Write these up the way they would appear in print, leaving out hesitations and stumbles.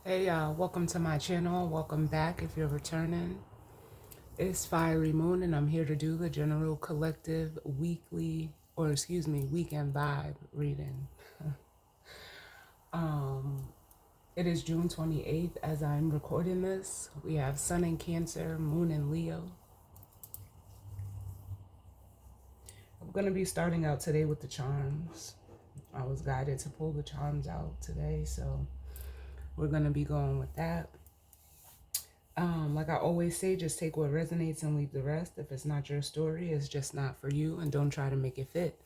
Hey, welcome to my channel. Welcome back if you're returning. It's Fiery Moon, and I'm here to do the general collective weekend vibe reading. It is June 28th as I'm recording this. We have Sun in Cancer, Moon in Leo. I'm going to be starting out today with the charms. I was guided to pull the charms out today, so we're going to be going with that. Like I always say, just take what resonates and leave the rest. If it's not your story, it's just not for you, and don't try to make it fit.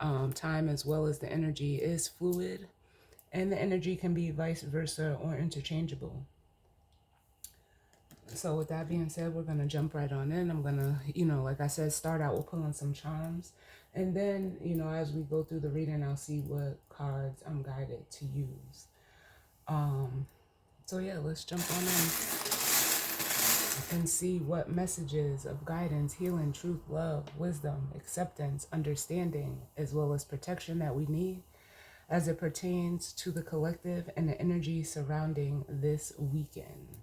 Time as well as the energy is fluid, and the energy can be vice versa or interchangeable. So with that being said, we're going to jump right on in. I'm going to, like I said, start out with pulling some charms. And then, as we go through the reading, I'll see what cards I'm guided to use. So yeah, let's jump on in and see what messages of guidance, healing, truth, love, wisdom, acceptance, understanding, as well as protection that we need as it pertains to the collective and the energy surrounding this weekend.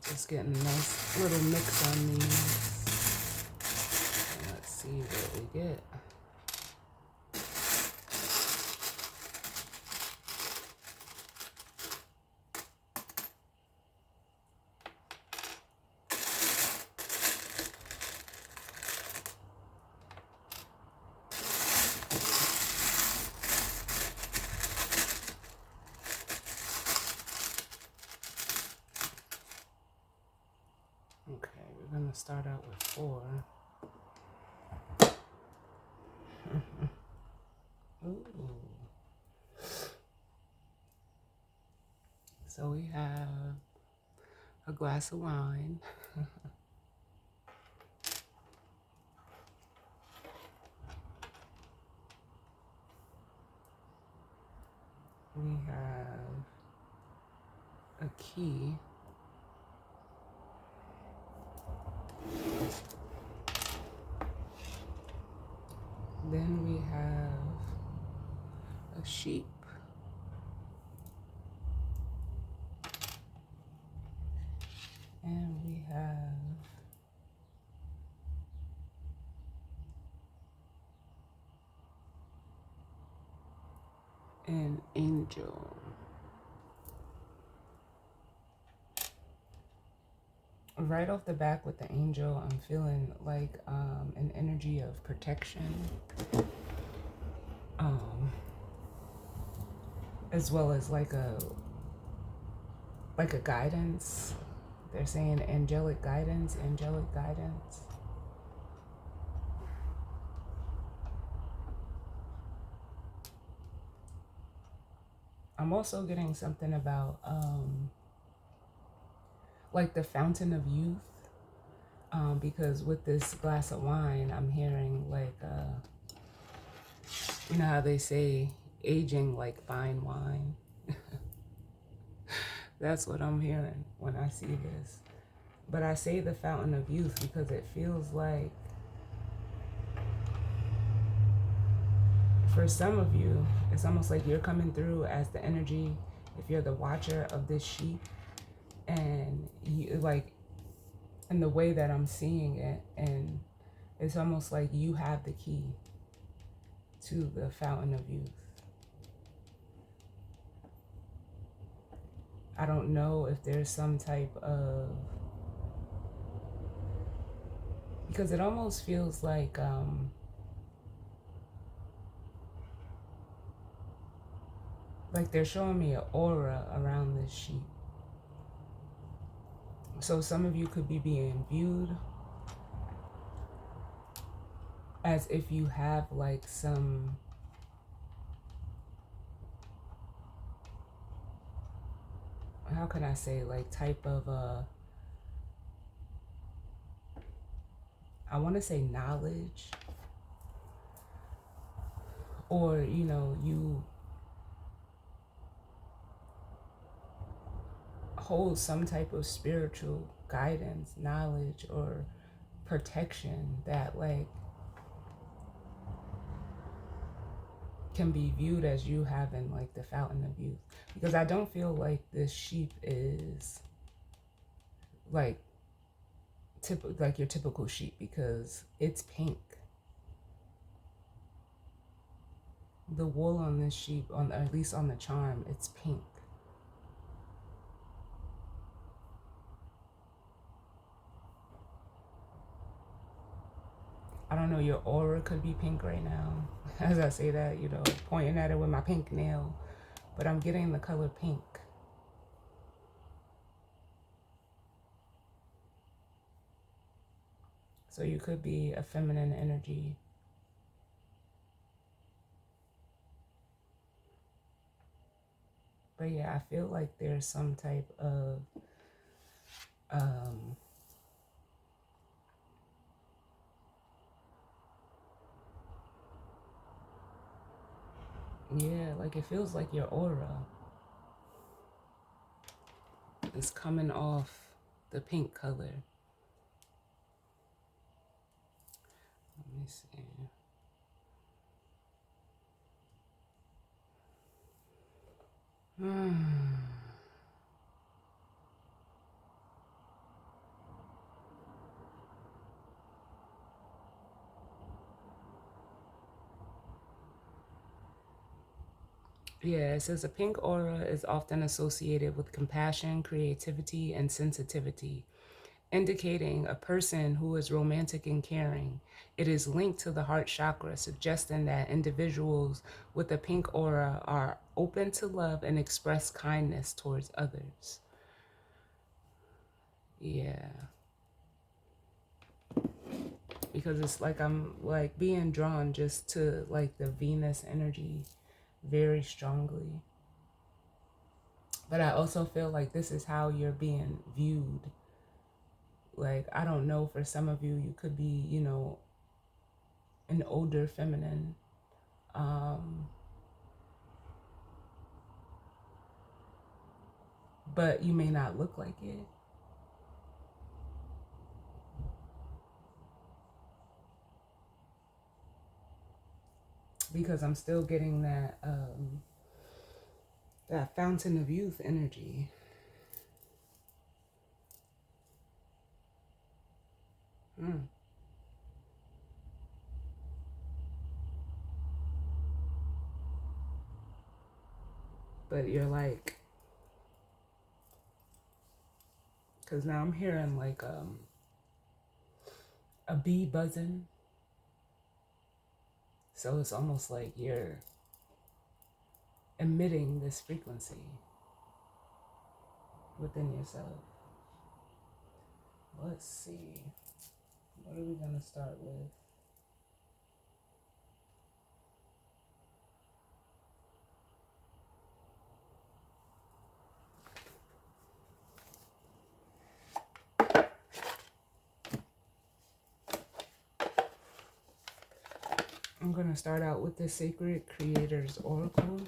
Just getting a nice little mix on these. Let's see what we get. Okay, we're going to start out with 4. Ooh. So we have a glass of wine. We have a key. Then we have a sheep. And we have an angel. Right off the back with the angel, I'm feeling like an energy of protection, as well as like a guidance. They're saying angelic guidance, angelic guidance. I'm also getting something about like the fountain of youth, because with this glass of wine, I'm hearing like, you know how they say aging like fine wine? That's what I'm hearing when I see this. But I say the fountain of youth because it feels like, for some of you, it's almost like you're coming through as the energy, if you're the watcher of this sheep, and you like, in the way that I'm seeing it, and it's almost like you have the key to the fountain of youth. I don't know if there's some type of, because it almost feels like they're showing me an aura around this sheep. So some of you could be being viewed as if you have like some, how can I say, like type of I want to say knowledge, or you hold some type of spiritual guidance, knowledge, or protection that like can be viewed as you having like the fountain of youth, because I don't feel like this sheep is like like your typical sheep, because it's pink. The wool on this sheep, on at least on the charm, it's pink. I don't know, your aura could be pink right now. As I say that, you know, pointing at it with my pink nail, but I'm getting the color pink. So you could be a feminine energy. But yeah, I feel like there's some type of yeah, like it feels like your aura is coming off the pink color. Let me see. Yeah, it says a pink aura is often associated with compassion, creativity, and sensitivity, indicating a person who is romantic and caring. It is linked to the heart chakra, suggesting that individuals with a pink aura are open to love and express kindness towards others. Yeah. Because it's like I'm like being drawn just to like the Venus energy very strongly. But I also feel like this is how you're being viewed. Like, I don't know, for some of you, you could be, you know, an older feminine. But you may not look like it. Because I'm still getting that fountain of youth energy. But you're like, because now I'm hearing like a bee buzzing. So it's almost like you're emitting this frequency within yourself. Let's see. What are we going to start with? I'm going to start out with the Sacred Creators Oracle.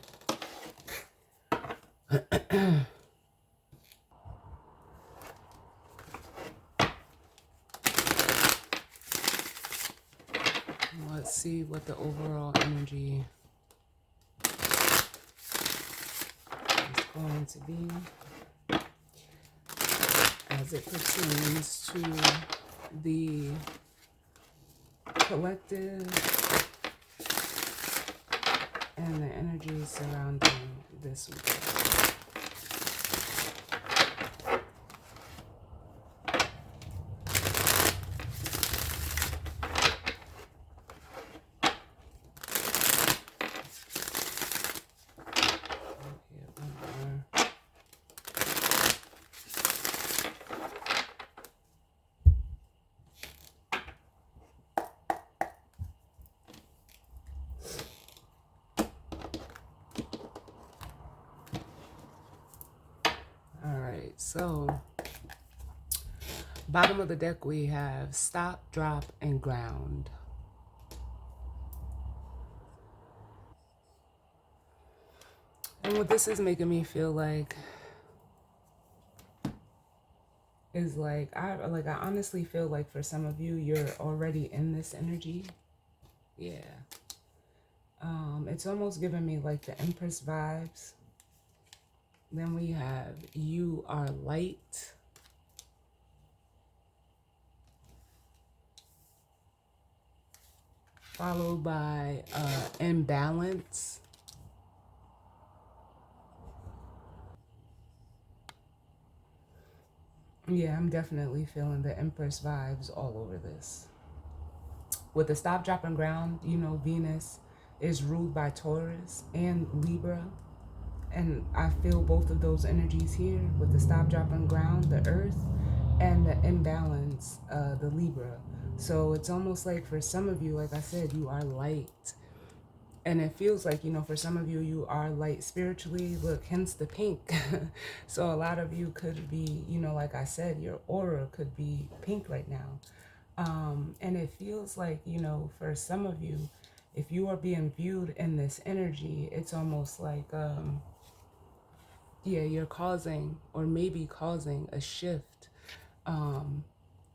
Let's see what the overall energy is going to be as it pertains to the collective and the energy surrounding this week. So, bottom of the deck, we have stop, drop, and ground. And what this is making me feel like is like I honestly feel like for some of you, you're already in this energy. Yeah. It's almost giving me like the Empress vibes. Then we have you are light. Followed by imbalance. Yeah, I'm definitely feeling the Empress vibes all over this. With the stop, drop, and ground, you know, Venus is ruled by Taurus and Libra. And I feel both of those energies here with the stop, drop, and ground, the earth, and the imbalance, the Libra. So it's almost like for some of you, like I said, you are light. And it feels like, you know, for some of you, you are light spiritually. Look, hence the pink. So a lot of you could be, you know, like I said, your aura could be pink right now. And it feels like, you know, for some of you, if you are being viewed in this energy, it's almost like, yeah, you're causing or maybe causing a shift,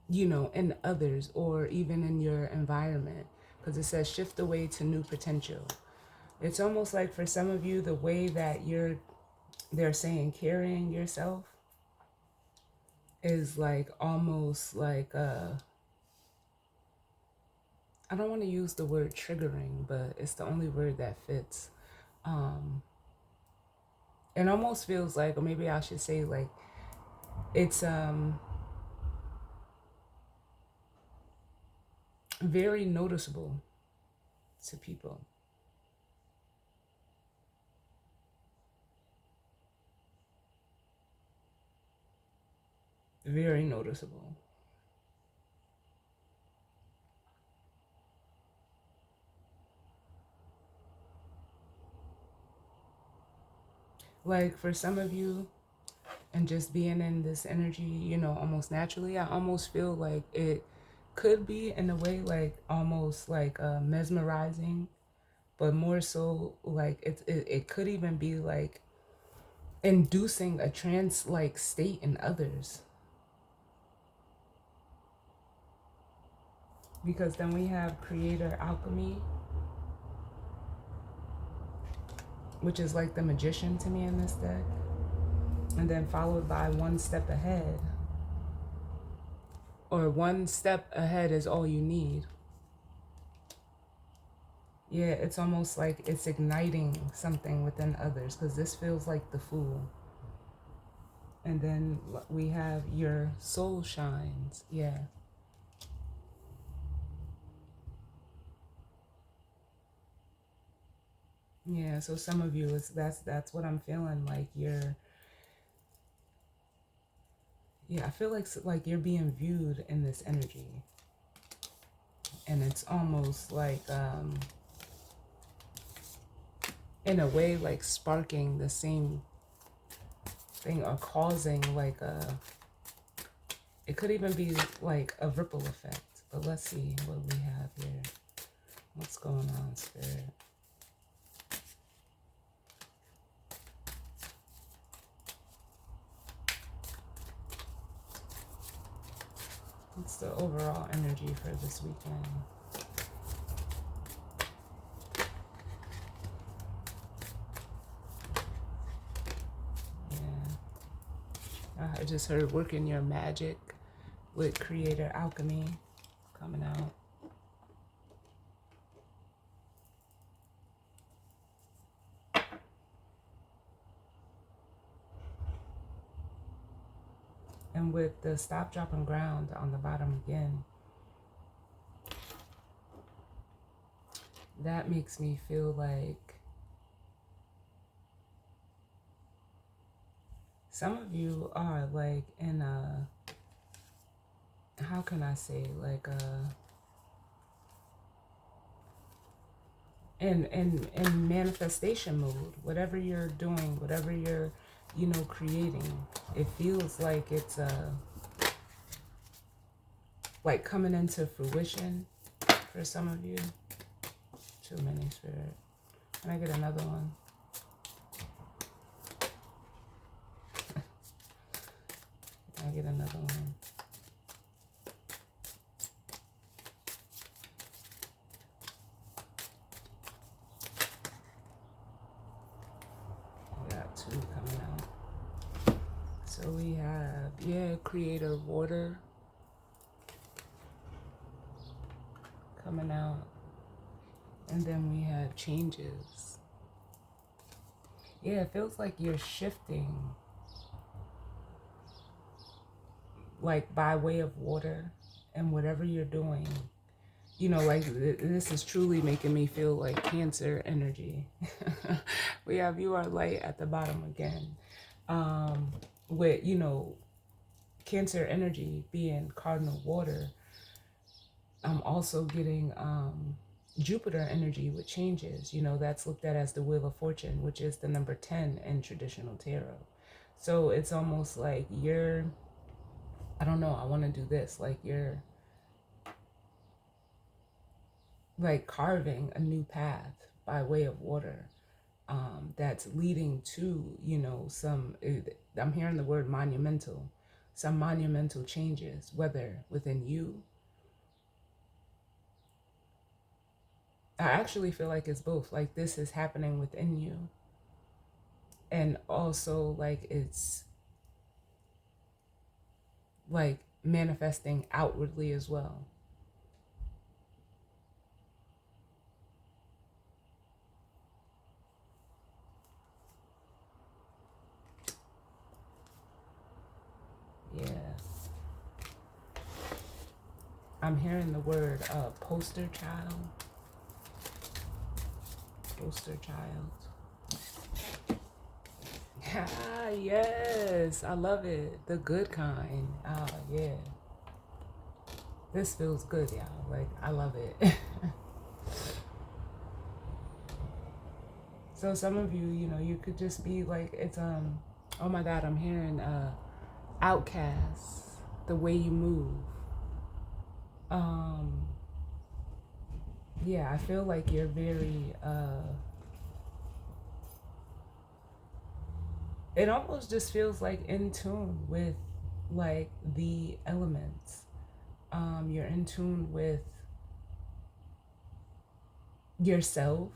you know, in others or even in your environment. Because it says shift away to new potential. It's almost like for some of you, the way that they're saying carrying yourself is like almost like, I don't want to use the word triggering, but it's the only word that fits. It almost feels like, or maybe I should say like, it's very noticeable to people. Very noticeable. Like for some of you, and just being in this energy, you know, almost naturally, I almost feel like it could be in a way like almost like mesmerizing, but more so like it could even be like inducing a trance like state in others. Because then we have creator alchemy, which is like the magician to me in this deck. And then followed by one step ahead. Or one step ahead is all you need. Yeah, it's almost like it's igniting something within others because this feels like the Fool. And then we have your soul shines. Yeah. Yeah, so some of you is that's what I'm feeling like I feel like you're being viewed in this energy. And it's almost like in a way like sparking the same thing or causing like it could even be like a ripple effect. But let's see what we have here. What's going on, Spirit? What's the overall energy for this weekend? Yeah. I just heard working your magic with creator alchemy coming out. And with the stop, drop, and ground on the bottom again, that makes me feel like some of you are like in a, how can I say, like in manifestation mode. Whatever you're doing, whatever you're, you know, creating, it feels like it's like coming into fruition for some of you. Too many, Spirit. Can I get another one? Can I get another one? So we have, yeah, creator water coming out. And then we have changes. Yeah, it feels like you're shifting, like by way of water, and whatever you're doing, you know, like this is truly making me feel like Cancer energy. We have you are light at the bottom again. With, you know, Cancer energy being cardinal water, I'm also getting Jupiter energy with changes. You know, that's looked at as the Wheel of Fortune, which is the number 10 in traditional tarot. So it's almost like you're, I don't know, I want to do this. Like you're like carving a new path by way of water, that's leading to, you know, I'm hearing the word monumental, some monumental changes, whether within you. I actually feel like it's both. Like this is happening within you, and also like it's like manifesting outwardly as well. Yeah. I'm hearing the word poster child. Poster child. Ah, yes. I love it. The good kind. Ah, yeah. This feels good, y'all. Like, I love it. So some of you, you know, you could just be like, it's, oh my God, I'm hearing outcasts, the way you move. Yeah, I feel like you're very, it almost just feels like in tune with like the elements. You're in tune with yourself.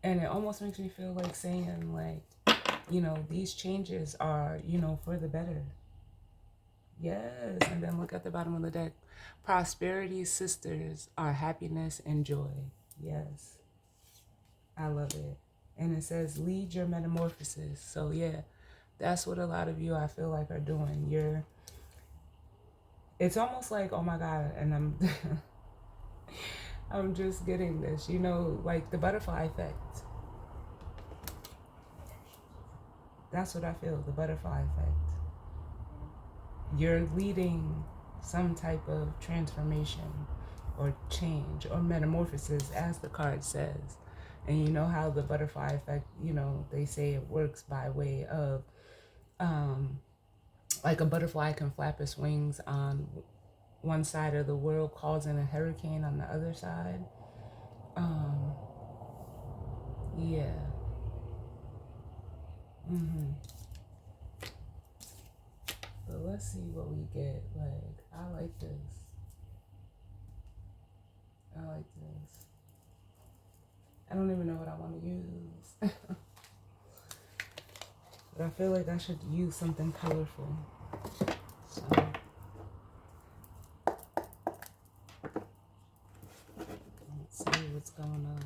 And it almost makes me feel like saying like, you know, these changes are, you know, for the better. Yes. And then look at the bottom of the deck. Prosperity sisters are happiness and joy. Yes. I love it. And it says lead your metamorphosis. So yeah, that's what a lot of you I feel like are doing. It's almost like, oh my God, and I'm I'm just getting this, you know, like the butterfly effect. That's what I feel, the butterfly effect. You're leading some type of transformation or change or metamorphosis, as the card says. And you know how the butterfly effect, you know, they say it works by way of, like a butterfly can flap its wings on one side of the world, causing a hurricane on the other side. Yeah. But let's see what we get. Like, I like this. I like this. I don't even know what I want to use. But I feel like I should use something colorful. So, let's see what's going on.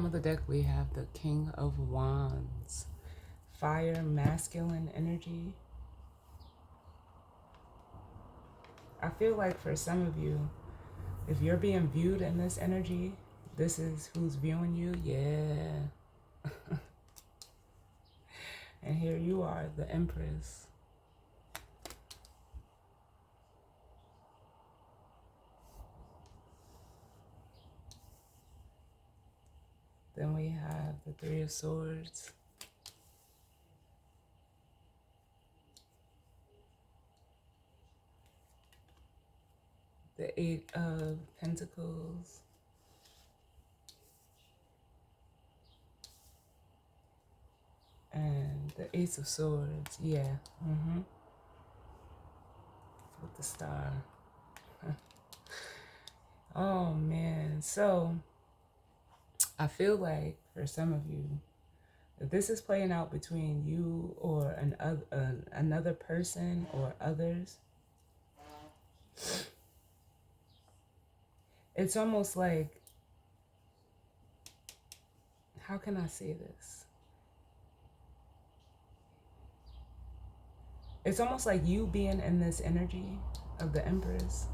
of the deck, we have the King of Wands. Fire, masculine energy. I feel like for some of you, if you're being viewed in this energy, this is who's viewing you. Yeah. And here you are, the Empress. Then we have the Three of Swords. The Eight of Pentacles. And the Ace of Swords. Yeah. With the star. Oh, man. So, I feel like for some of you, if this is playing out between you or another person or others, it's almost like, how can I say this? It's almost like you being in this energy of the Empress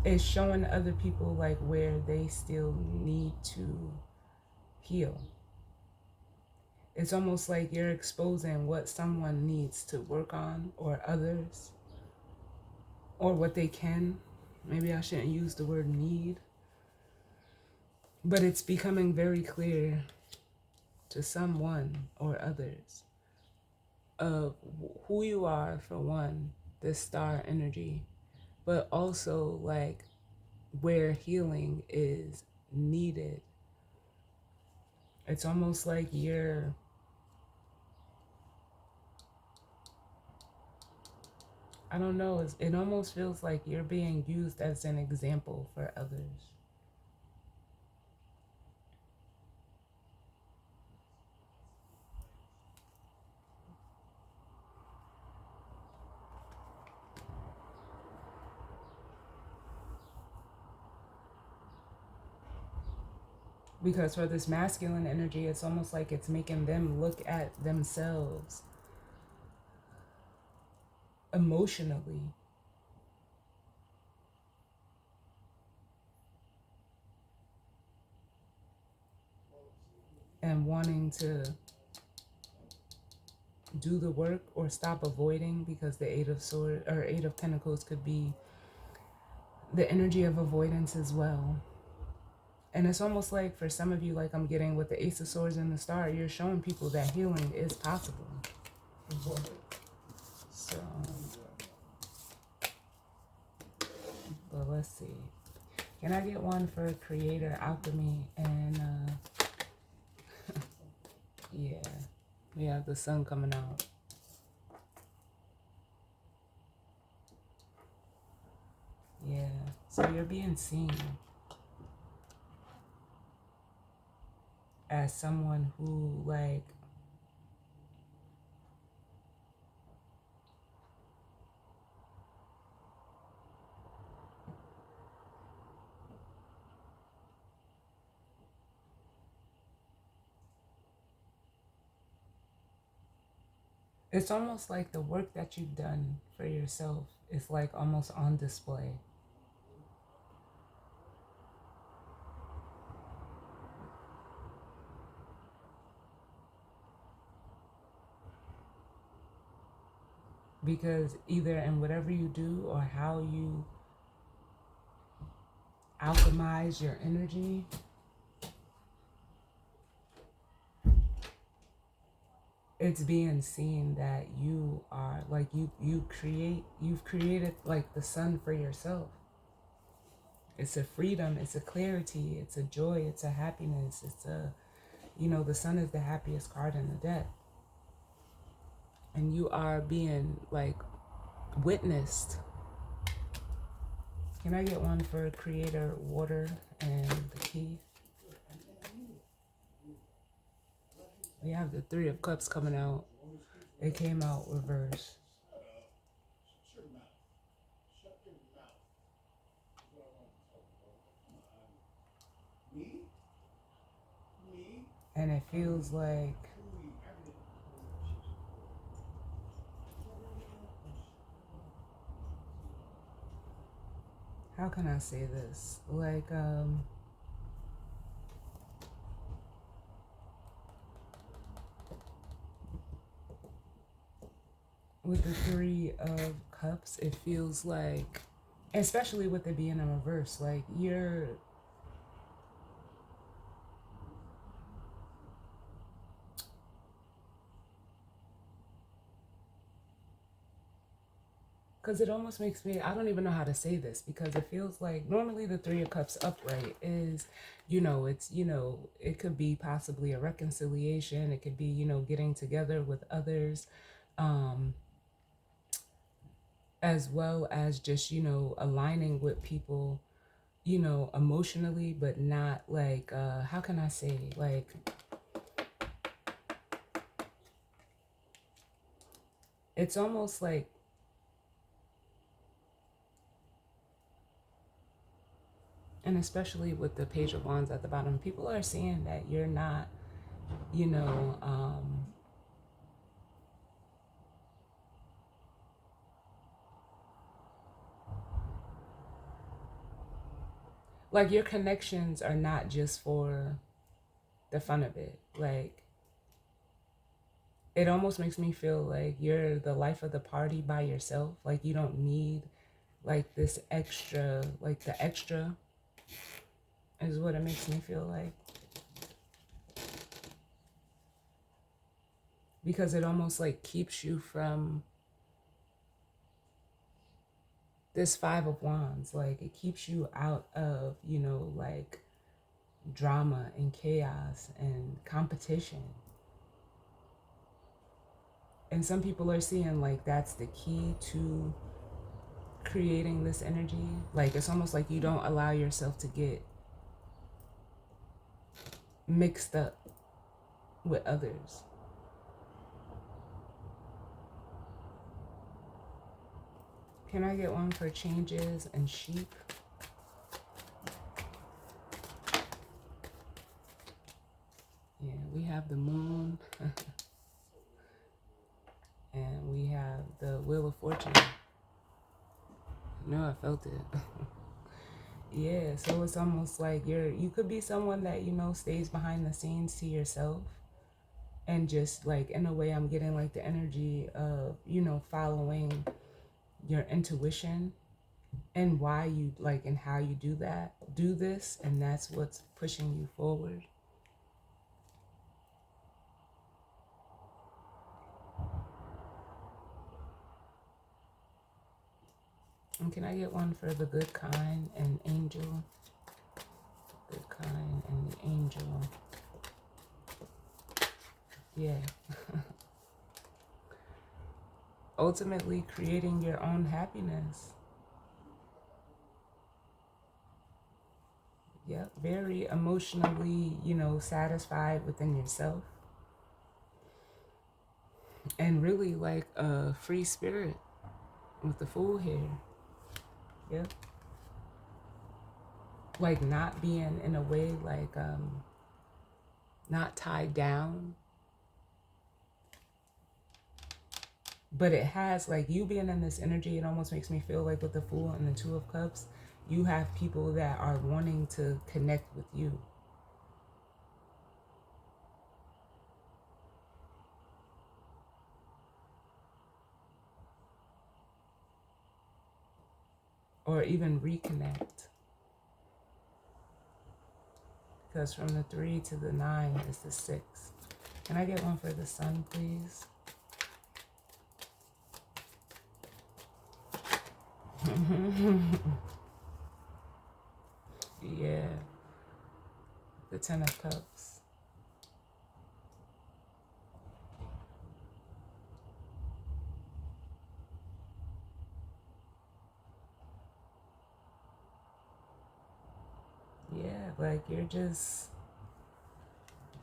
is showing other people like where they still need to heal. It's almost like you're exposing what someone needs to work on, or others, or what they can. Maybe I shouldn't use the word need, but it's becoming very clear to someone or others of who you are, for one, this star energy, but also like where healing is needed. It's almost like you're I don't know, it almost feels like you're being used as an example for others. Because for this masculine energy, it's almost like it's making them look at themselves emotionally. And wanting to do the work or stop avoiding, because the Eight of Pentacles could be the energy of avoidance as well. And it's almost like for some of you, like I'm getting with the Ace of Swords and the Star, you're showing people that healing is possible. So, but let's see. Can I get one for Creator, Alchemy, and yeah, we have the sun coming out. Yeah, so you're being seen as someone who, like, it's almost like the work that you've done for yourself is like almost on display. Because either in whatever you do or how you alchemize your energy, it's being seen that you are like you've created like the sun for yourself. It's a freedom, it's a clarity, it's a joy, it's a happiness, it's a, you know, the sun is the happiest card in the deck. And you are being like witnessed. Can I get one for Creator, Water, and the Key? We have the Three of Cups coming out. It came out reverse. And it feels like, how can I say this? Like, with the Three of Cups, it feels like, especially with it being in reverse, like you're, because it almost makes me, I don't even know how to say this, because it feels like normally the Three of Cups upright is, it's, it could be possibly a reconciliation. It could be, getting together with others, um, as well as just, aligning with people, emotionally, but not like, how can I say, like, it's almost like, and especially with the Page of Wands at the bottom, people are seeing that you're not, you know, like your connections are not just for the fun of it. Like, it almost makes me feel like you're the life of the party by yourself. Like, you don't need like this extra, like the extra is what it makes me feel like. Because it almost like keeps you from this Five of Wands. Like, it keeps you out of, like drama and chaos and competition. And some people are seeing like that's the key to creating this energy. Like, it's almost like you don't allow yourself to get mixed up with others. Can I get one for changes and sheep? Yeah, we have the moon and we have the Wheel of Fortune. No, I felt it. Yeah, so it's almost like you could be someone that, stays behind the scenes to yourself, and just like, in a way, I'm getting like the energy of, following your intuition and why you like and how you do this, and that's what's pushing you forward. And can I get one for the good kind and angel? Good kind and the angel. Yeah. Ultimately creating your own happiness. Yep. Very emotionally, satisfied within yourself. And really like a free spirit with the Fool here. Yep. Like, not being in a way like not tied down, but it has like, you being in this energy, it almost makes me feel like with the Fool and the Two of Cups, you have people that are wanting to connect with you. Or even reconnect. Because from the 3 to the 9 is the 6. Can I get one for the Sun, please? Yeah. The 10 of Cups. Yeah, like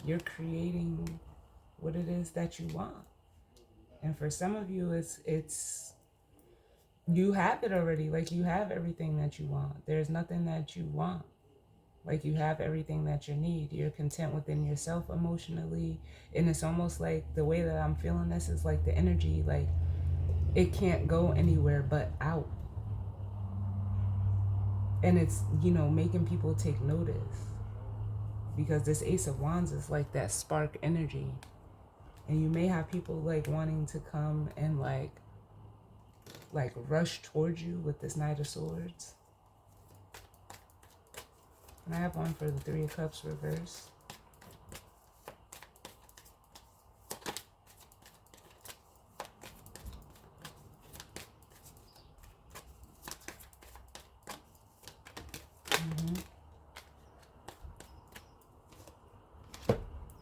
you're creating what it is that you want. And for some of you, it's you have it already. Like, you have everything that you want. There's nothing that you want. Like you have everything that you need. You're content within yourself emotionally. And it's almost like the way that I'm feeling this is like the energy, like it can't go anywhere but out. And it's, making people take notice. Because this Ace of Wands is like that spark energy. And you may have people like wanting to come and like rush towards you with this Knight of Swords. And I have one for the Three of Cups reverse.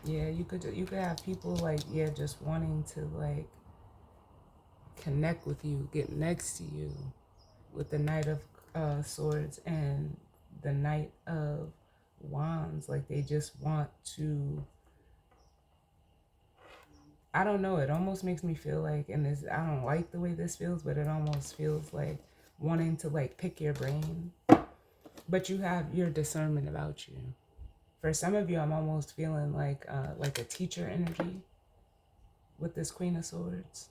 Yeah, you could have people like, yeah, just wanting to like connect with you, get next to you with the Knight of Swords and the Knight of Wands. Like they just want to, I don't know, it almost makes me feel like, and this, I don't like the way this feels, but it almost feels like wanting to like pick your brain. But you have your discernment about you. For some of you, I'm almost feeling like a teacher energy with this Queen of Swords.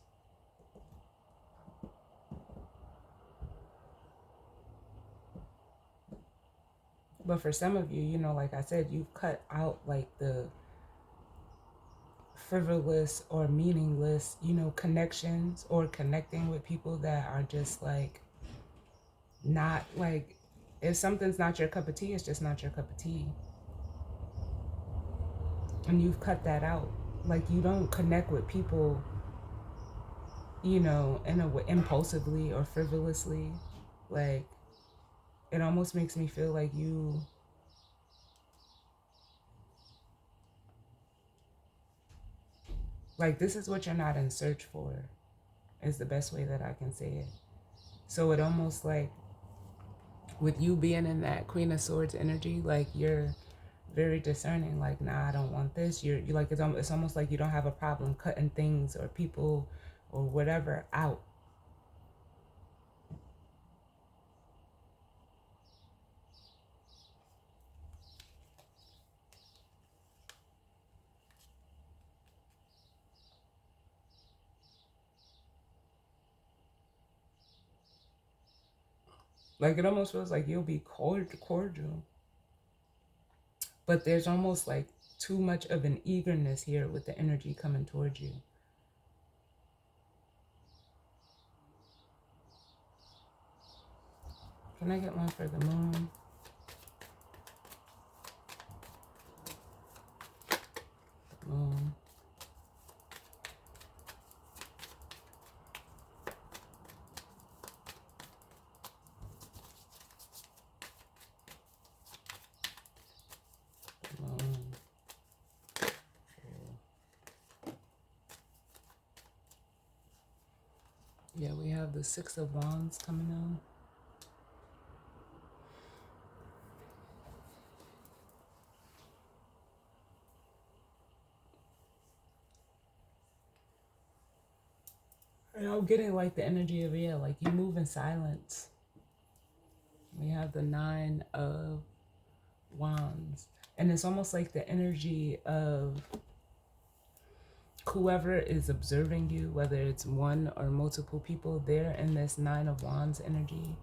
But for some of you, like I said, you've cut out like the frivolous or meaningless, connections or connecting with people that are just like not like, if something's not your cup of tea, it's just not your cup of tea. And you've cut that out. Like you don't connect with people, impulsively or frivolously. Like it almost makes me feel like you, like this is what you're not in search for, is the best way that I can say it. So it almost like, with you being in that Queen of Swords energy, like you're very discerning. Like, nah, I don't want this. You're like, it's almost like you don't have a problem cutting things or people or whatever out. Like it almost feels like you'll be cordial, but there's almost like too much of an eagerness here with the energy coming towards you. Can I get one for the moon? Moon. Yeah, we have the Six of Wands coming on. And I'm getting like the energy of, yeah, like you move in silence. We have the Nine of Wands. And it's almost like the energy of whoever is observing you, whether it's one or multiple people, they're in this Nine of Wands energy.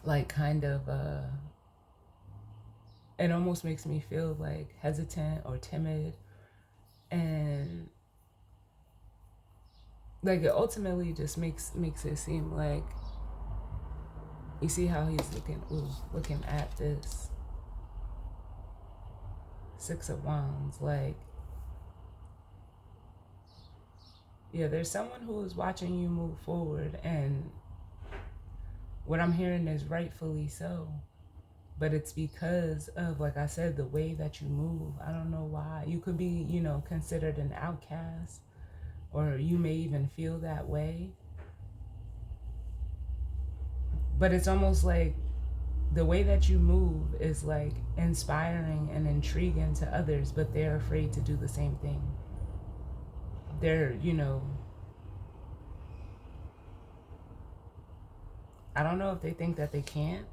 Like kind of, it almost makes me feel like hesitant or timid. And like it ultimately just makes it seem like, you see how he's looking at this Six of Wands, like, yeah, there's someone who is watching you move forward, and what I'm hearing is rightfully so. But it's because of, like I said, the way that you move. I don't know why. You could be, considered an outcast, or you may even feel that way. But it's almost like the way that you move is like inspiring and intriguing to others, but they're afraid to do the same thing. They're, I don't know if they think that they can't,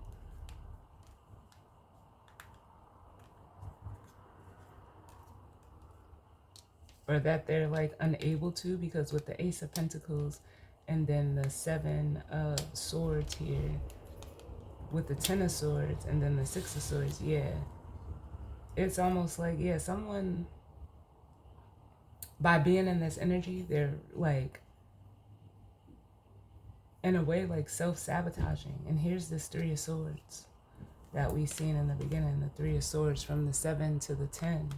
or that they're like unable to, because with the Ace of Pentacles and then the Seven of Swords here with the Ten of Swords and then the Six of Swords, yeah, it's almost like, yeah, someone, by being in this energy, they're like in a way like self-sabotaging. And here's this Three of Swords that we seen in the beginning, the Three of Swords from the 7 to the 10.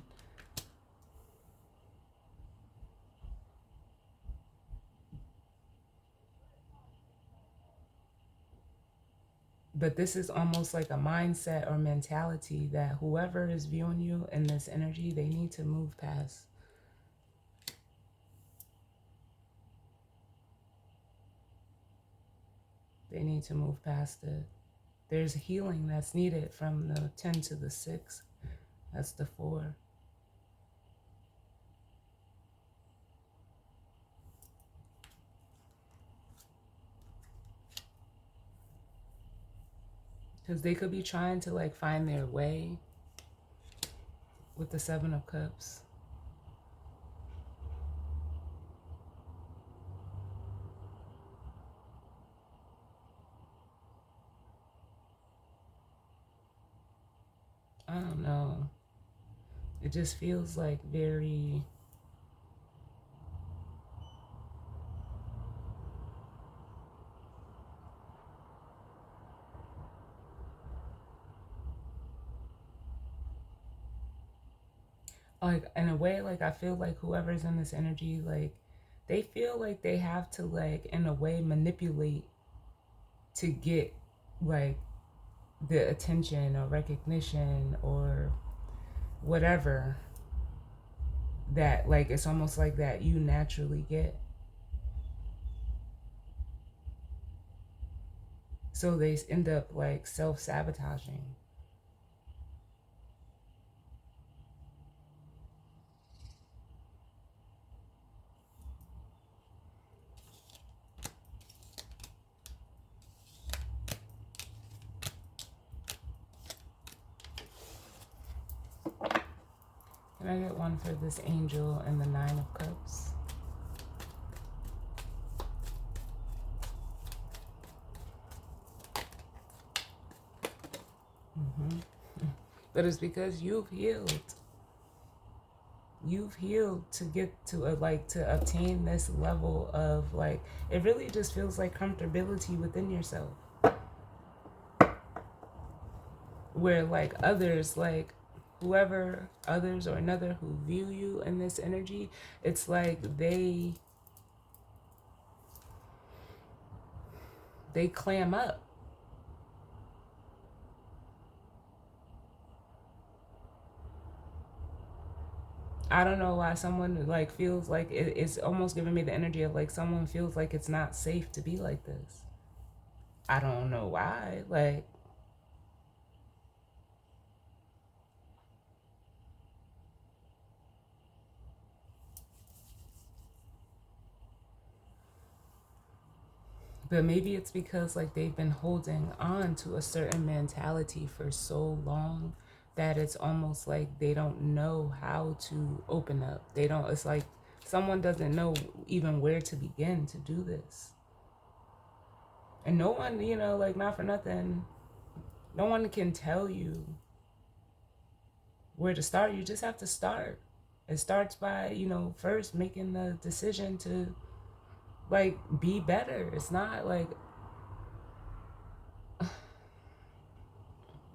But this is almost like a mindset or mentality that whoever is viewing you in this energy, they need to move past. They need to move past it. There's healing that's needed from the 10 to the 6. That's the 4. Because they could be trying to like find their way with the 7 of Cups. I don't know. It just feels like very... like in a way, like I feel like whoever's in this energy, like they feel like they have to like in a way manipulate to get like the attention or recognition or whatever that like it's almost like that you naturally get. So they end up like self-sabotaging. Can I get one for this angel and the 9 of Cups? But it's because you've healed. You've healed to get to like to obtain this level of like, it really just feels like comfortability within yourself. Where like others, like whoever, others or another who view you in this energy, it's like they clam up. I don't know why someone like feels like it's almost giving me the energy of like someone feels like it's not safe to be like this. I don't know why. Like, but maybe it's because like they've been holding on to a certain mentality for so long that it's almost like they don't know how to open up. They don't, it's like someone doesn't know even where to begin to do this. And no one, you know, like not for nothing, no one can tell you where to start. You just have to start. It starts by, you know, first making the decision to like be better. It's not like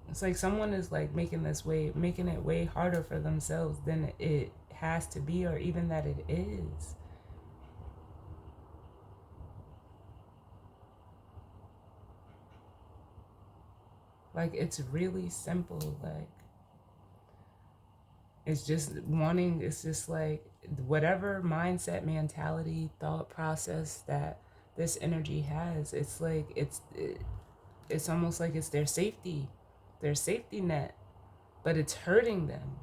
it's like someone is like making it way harder for themselves than it has to be, or even that it is. Like it's really simple. Like it's just wanting, it's just like whatever mindset, mentality, thought process that this energy has, it's like it's almost like it's their safety net, but it's hurting them.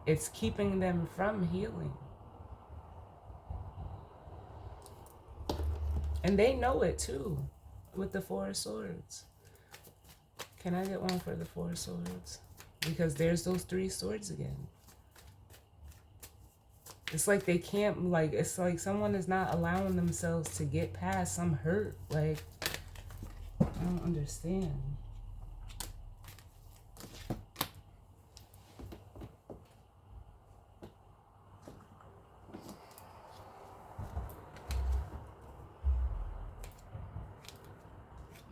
It's keeping them from healing. And they know it too with the 4 of Swords. Can I get one for the 4 of Swords? Because there's those 3 swords again. It's like they can't, like, it's like someone is not allowing themselves to get past some hurt. Like, I don't understand.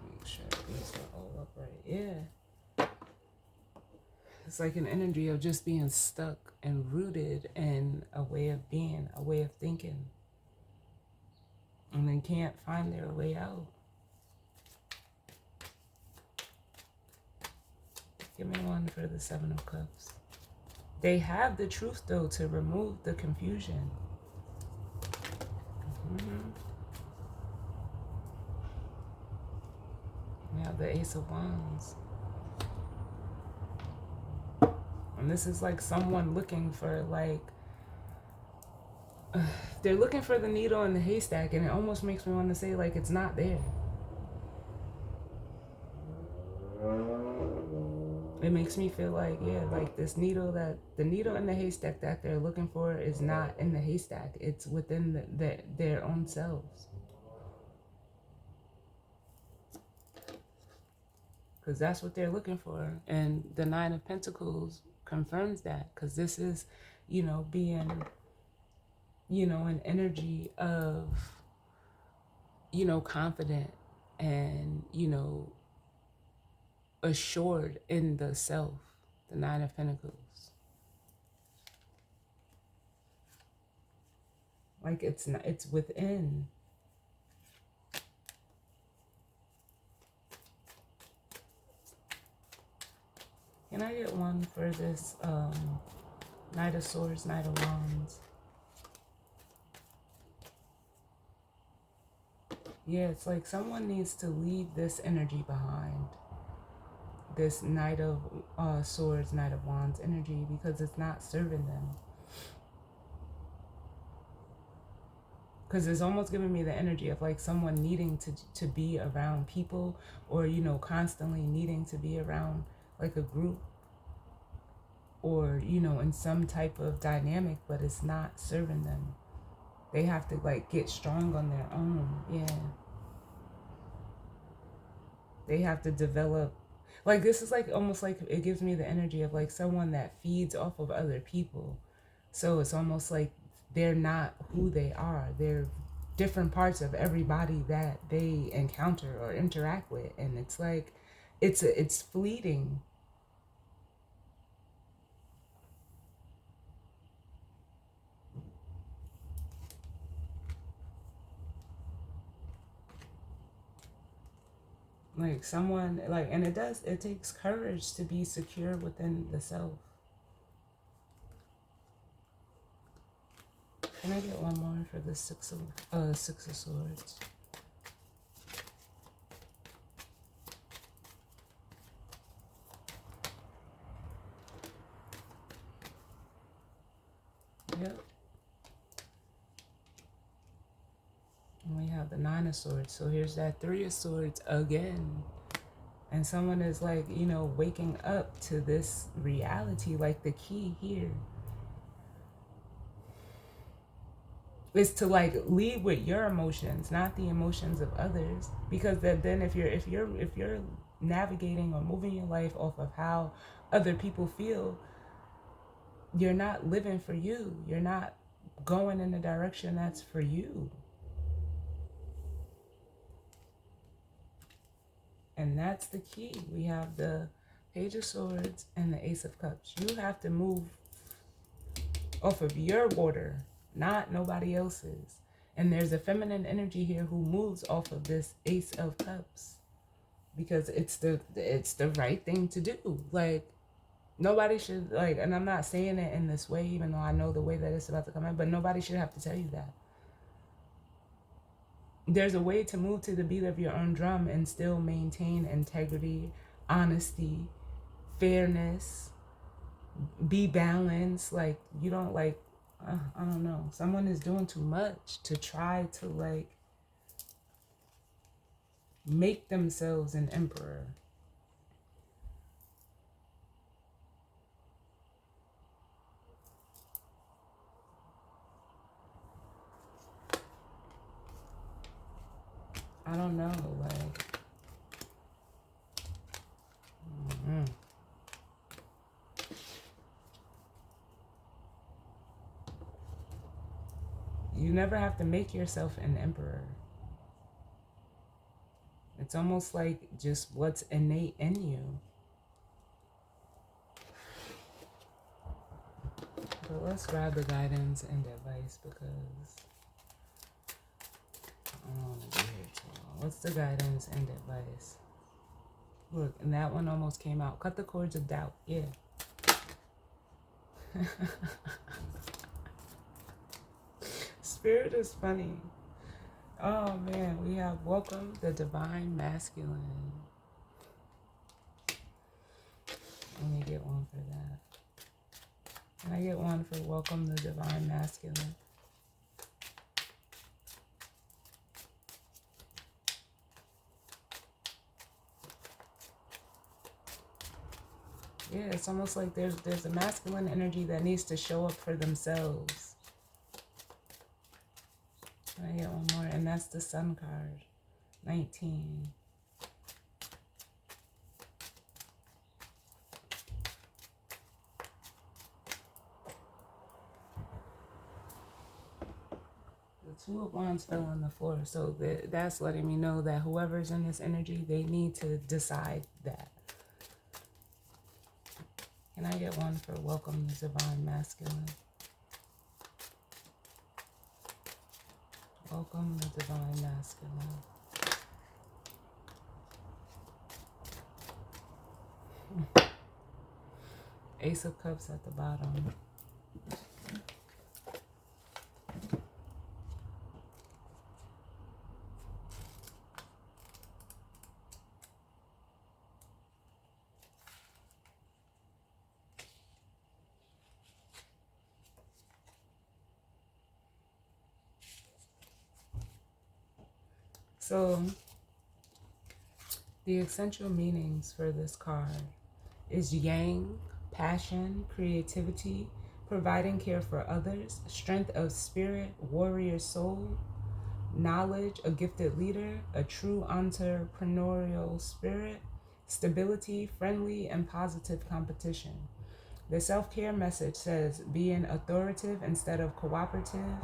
Make sure these are all up right. Yeah. It's like an energy of just being stuck and rooted in a way of being, a way of thinking, and they can't find their way out. Give me one for the Seven of Cups. They have the truth, though, to remove the confusion. We have the Ace of Wands. And this is like someone looking for, like, they're looking for the needle in the haystack, and it almost makes me want to say, like, it's not there. It makes me feel like, yeah, like this needle, that the needle in the haystack that they're looking for is not in the haystack. It's within their own selves. Because that's what they're looking for. And the Nine of Pentacles confirms that. Because this is, being, an energy of, confident and, assured in the self. The Nine of Pentacles. Like it's not, it's within. Can I get one for this Knight of Swords, Knight of Wands? Yeah, it's like someone needs to leave this energy behind. This Knight of Swords, Knight of Wands energy, because it's not serving them. Because it's almost giving me the energy of like someone needing to be around people, or, constantly needing to be around like a group, or, in some type of dynamic, but it's not serving them. They have to like get strong on their own. Yeah. They have to develop, like, this is like almost like it gives me the energy of like someone that feeds off of other people. So it's almost like they're not who they are. They're different parts of everybody that they encounter or interact with. And it's like, it's fleeting. Like someone, like, and it takes courage to be secure within the self. Can I get one more for the Six of Swords? Yep. And we have the Nine of Swords. So here's that Three of Swords again. And someone is like, waking up to this reality. Like the key here is to like lead with your emotions, not the emotions of others. Because then if you're navigating or moving your life off of how other people feel, you're not living for you. You're not going in the direction that's for you. And that's the key. We have the Page of Swords and the Ace of Cups. You have to move off of your order, not nobody else's. And there's a feminine energy here who moves off of this Ace of Cups, because it's the right thing to do. Like, nobody should, like, and I'm not saying it in this way, even though I know the way that it's about to come in, but nobody should have to tell you that. There's a way to move to the beat of your own drum and still maintain integrity, honesty, fairness, be balanced. Like, you don't like, I don't know. Someone is doing too much to try to like make themselves an emperor. I don't know, like, mm-hmm. You never have to make yourself an emperor. It's almost like just what's innate in you. But let's grab the guidance and advice because I don't want to be here too long. What's the guidance and advice? Look, and that one almost came out. Cut the cords of doubt. Yeah. Spirit is funny. Oh man, we have welcome the divine masculine. Let me get one for that. Can I get one for welcome the divine masculine? Yeah, it's almost like there's a masculine energy that needs to show up for themselves. Can I get one more? And that's the Sun card. 19. The Two of Wands fell on the floor. So that's letting me know that whoever's in this energy, they need to decide that. Can I get one for welcome the divine masculine? Welcome the divine masculine. Ace of Cups at the bottom. So, the essential meanings for this card is yang, passion, creativity, providing care for others, strength of spirit, warrior soul, knowledge, a gifted leader, a true entrepreneurial spirit, stability, friendly and positive competition. The self-care message says being authoritative instead of cooperative,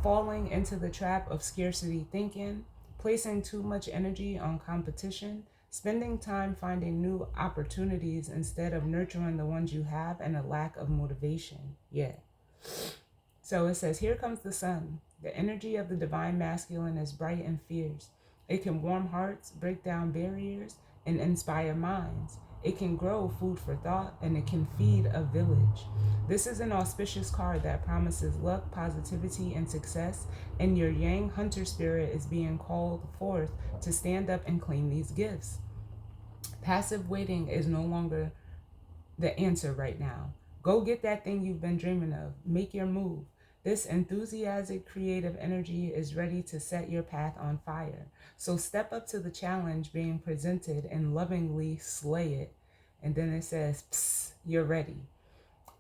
falling into the trap of scarcity thinking, placing too much energy on competition, spending time finding new opportunities instead of nurturing the ones you have, and a lack of motivation. Yeah. So it says, here comes the sun. The energy of the divine masculine is bright and fierce. It can warm hearts, break down barriers, and inspire minds. It can grow food for thought, and it can feed a village. This is an auspicious card that promises luck, positivity, and success, and your yang hunter spirit is being called forth to stand up and claim these gifts. Passive waiting is no longer the answer right now. Go get that thing you've been dreaming of. Make your move. This enthusiastic, creative energy is ready to set your path on fire. So step up to the challenge being presented and lovingly slay it. And then it says, psst, you're ready.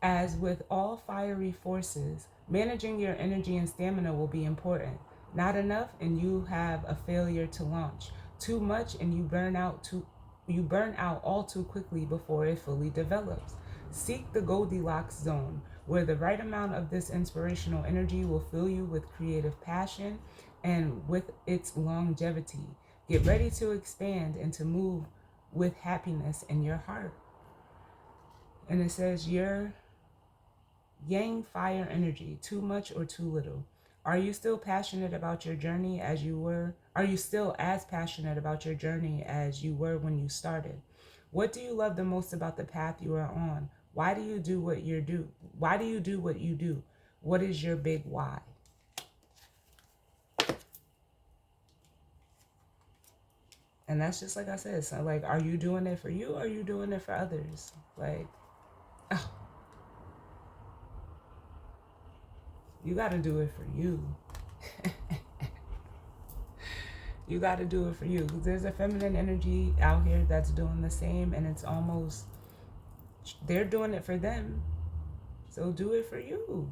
As with all fiery forces, managing your energy and stamina will be important. Not enough and you have a failure to launch. Too much and you burn out all too quickly before it fully develops. Seek the Goldilocks zone, where the right amount of this inspirational energy will fill you with creative passion and with its longevity. Get ready to expand and to move with happiness in your heart. And it says your yang fire energy, too much or too little. Are you still passionate about your journey as you were? Are you still as passionate about your journey as you were when you started? What do you love the most about the path you are on? Why do you do what you do? Why do you do what you do? What is your big why? And that's just like I said. So like, are you doing it for you? Or are you doing it for others? Like, oh, you got to do it for you. You got to do it for you. There's a feminine energy out here that's doing the same, and it's almost, they're doing it for them. So do it for you.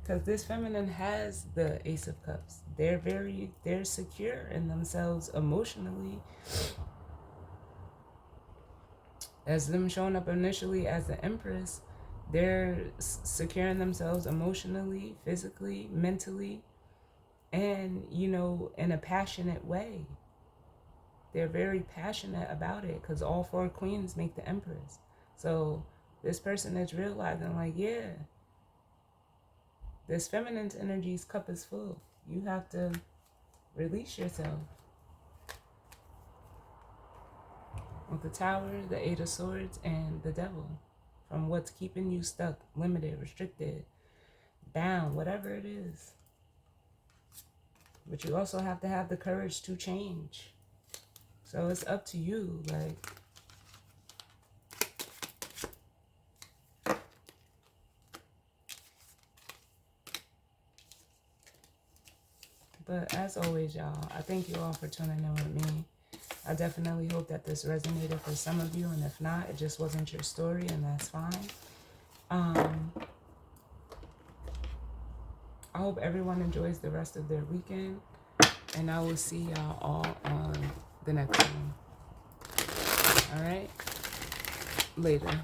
Because this feminine has the Ace of Cups. They're secure in themselves emotionally. As them showing up initially as the Empress, they're securing themselves emotionally, physically, mentally, and, you know, in a passionate way. They're very passionate about it because all four queens make the Empress. So this person is realizing, like, yeah, this feminine's energy's cup is full. You have to release yourself. With the Tower, the Eight of Swords, and the Devil, from what's keeping you stuck, limited, restricted, bound, whatever it is. But you also have to have the courage to change. So it's up to you, like, but as always, y'all, I thank you all for tuning in with me. I definitely hope that this resonated for some of you, and if not, it just wasn't your story, and that's fine. I hope everyone enjoys the rest of their weekend, and I will see y'all all on the next one. All right? Later.